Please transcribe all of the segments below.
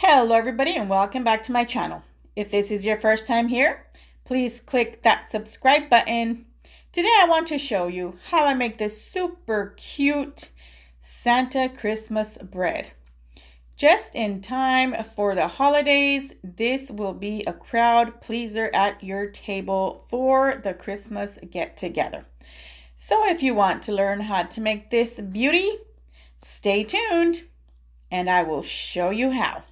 Hello everybody and welcome back to my channel. If this is your first time here, please click that subscribe button. Today I want to show you how I make this super cute Santa Christmas bread. Just in time for the holidays, this will be a crowd pleaser at your table for the Christmas get together. So if you want to learn how to make this beauty, stay tuned and I will show you how.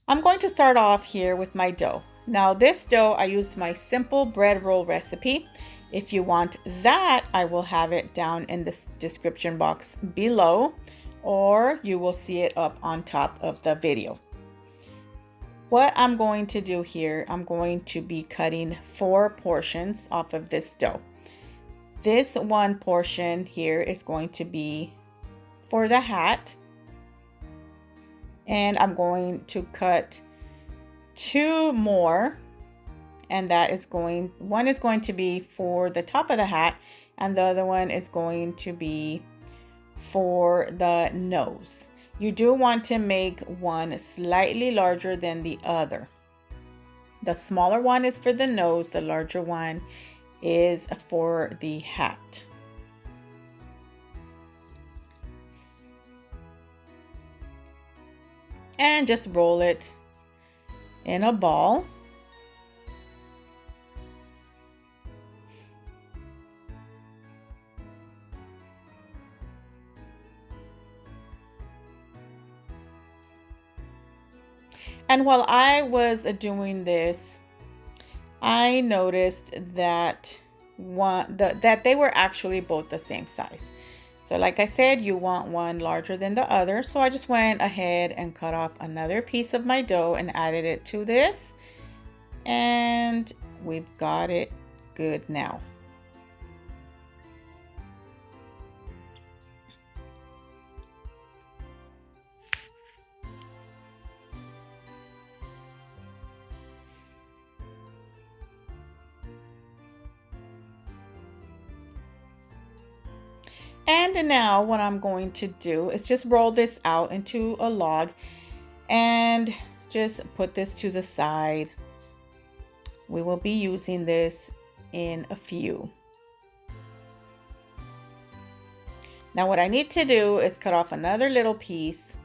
I'm going to start off here with my dough. Now this dough, I used my simple bread roll recipe. If you want that, I will have it down in the description box below, or you will see it up on top of the video. What I'm going to do here, I'm going to be cutting 4 portions off of this dough. This one portion here is going to be for the hat. And I'm going to cut 2 more, and that is one is going to be for the top of the hat and the other one is going to be for the nose. You do want to make one slightly larger than the other. The smaller one is for the nose, the larger one is for the hat. And just roll it in a ball. And while I was doing this, I noticed that that they were actually both the same size. So like I said, you want one larger than the other. So I just went ahead and cut off another piece of my dough and added it to this. And we've got it good now. And now what I'm going to do is just roll this out into a log and just put this to the side. We will be using this in a few. Now what I need to do is cut off another little piece,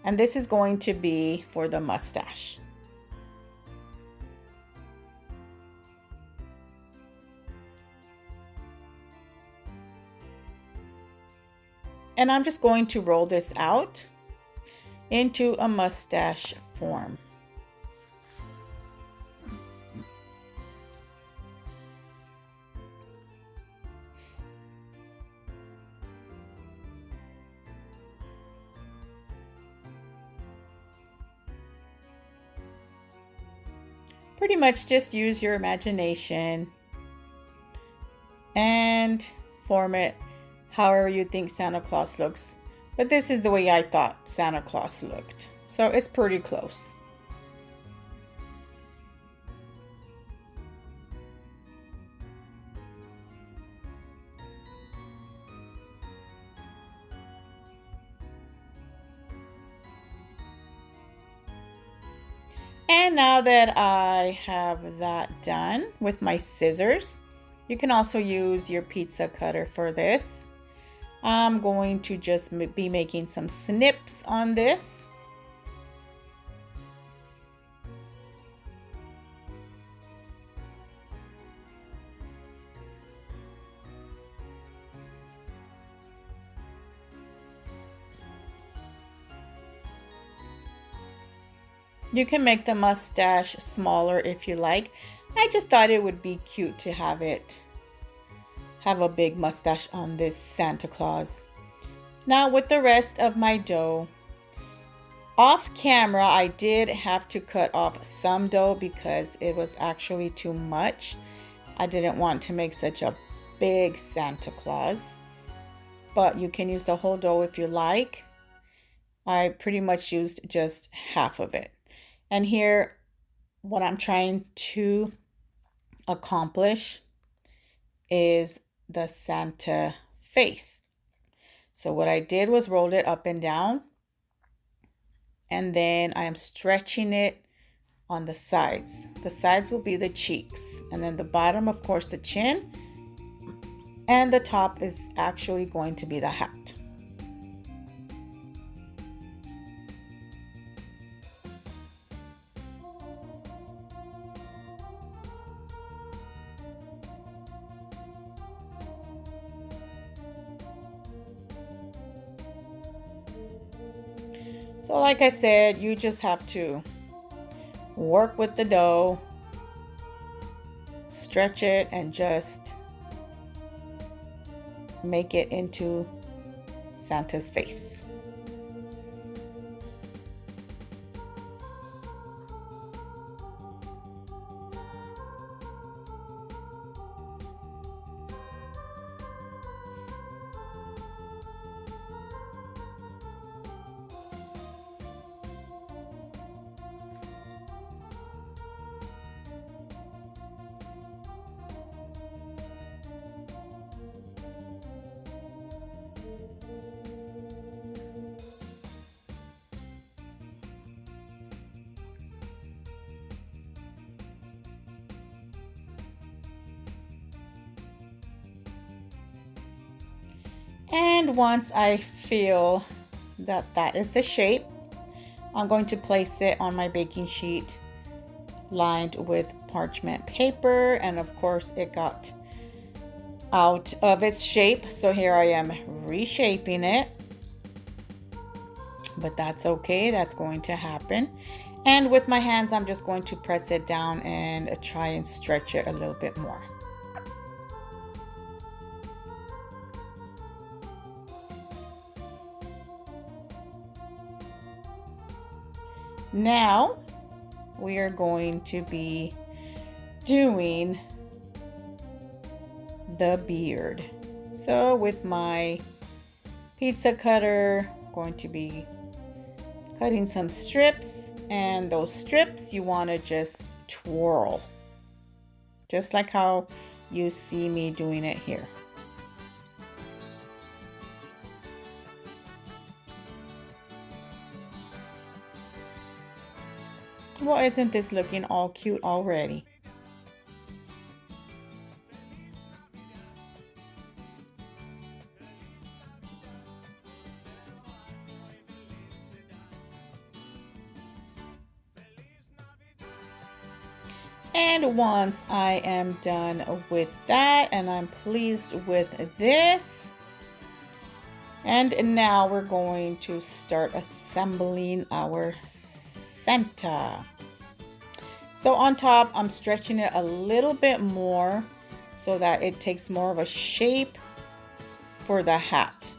and this is going to be for the mustache. And I'm just going to roll this out into a mustache form. Pretty much just use your imagination and form it however you think Santa Claus looks. But this is the way I thought Santa Claus looked. So it's pretty close. And now that I have that done with my scissors, you can also use your pizza cutter for this. I'm going to just be making some snips on this. You can make the mustache smaller if you like. I just thought it would be cute to have a big mustache on this Santa Claus. Now with the rest of my dough, off camera I did have to cut off some dough because it was actually too much. I didn't want to make such a big Santa Claus, but you can use the whole dough if you like. I pretty much used just half of it. And here, what I'm trying to accomplish is the Santa face. So what I did was rolled it up and down, and then I am stretching it on the sides. The sides will be the cheeks, and then the bottom, of course, the chin, and the top is actually going to be the hat. So like I said, you just have to work with the dough, stretch it, and just make it into Santa's face. And once I feel that that is the shape, I'm going to place it on my baking sheet lined with parchment paper. And of course it got out of its shape. So here I am reshaping it. But that's okay, that's going to happen. And with my hands, I'm just going to press it down and try and stretch it a little bit more. Now we are going to be doing the beard. So with my pizza cutter, I'm going to be cutting some strips, and those strips you want to just twirl, just like how you see me doing it here. Well, isn't this looking all cute already? And once I am done with that and I'm pleased with this, and now we're going to start assembling our Santa. So on top, I'm stretching it a little bit more so that it takes more of a shape for the hat.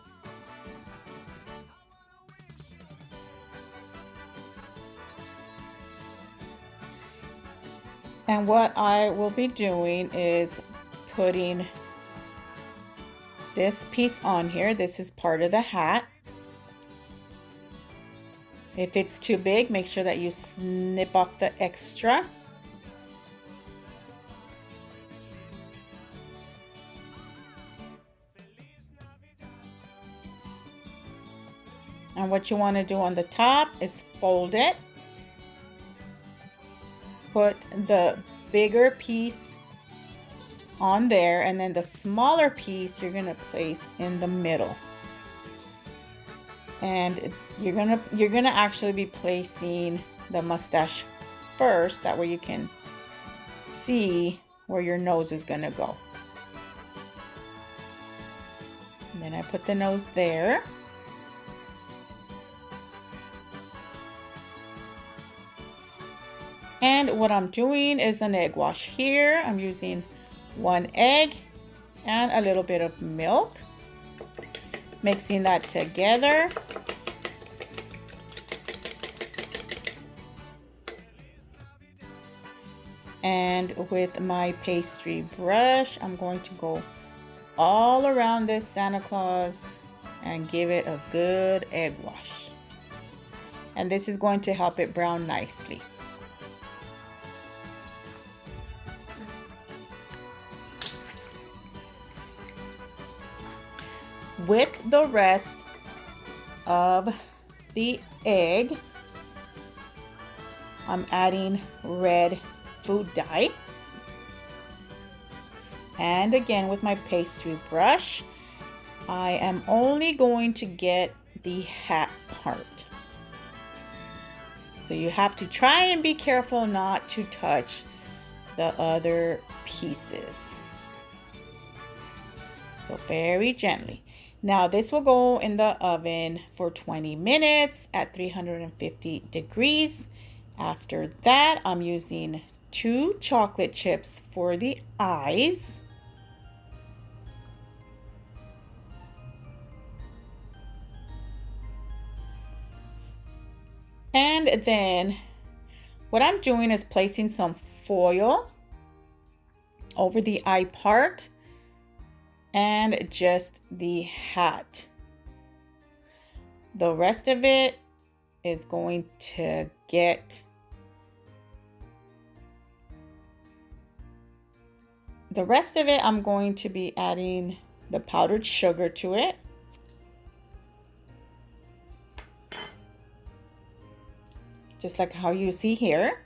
And what I will be doing is putting this piece on here. This is part of the hat. If it's too big, make sure that you snip off the extra. And what you want to do on the top is fold it. Put the bigger piece on there, and then the smaller piece you're going to place in the middle. And you're gonna actually be placing the mustache first, that way you can see where your nose is gonna go. And then I put the nose there. And what I'm doing is an egg wash here. I'm using 1 egg and a little bit of milk. Mixing that together. And with my pastry brush, I'm going to go all around this Santa Claus and give it a good egg wash. and this is going to help it brown nicely. With the rest of the egg, I'm adding red food dye. And again, with my pastry brush, I am only going to get the hat part. So you have to try and be careful not to touch the other pieces. So very gently. Now this will go in the oven for 20 minutes at 350 degrees. After that, I'm using 2 chocolate chips for the eyes. And then what I'm doing is placing some foil over the eye part and just the hat. The rest of it is going to get I'm going to be adding the powdered sugar to it. Just like how you see here.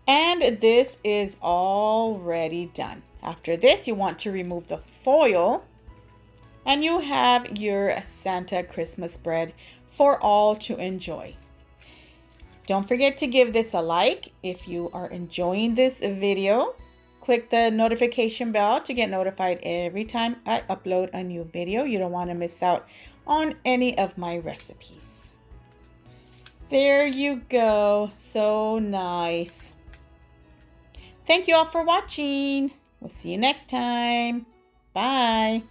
And this is already done. After this, you want to remove the foil and you have your Santa Christmas bread for all to enjoy. Don't forget to give this a like if you are enjoying this video. Click the notification bell to get notified every time I upload a new video. You don't want to miss out on any of my recipes. There you go. So nice. Thank you all for watching. We'll see you next time. Bye.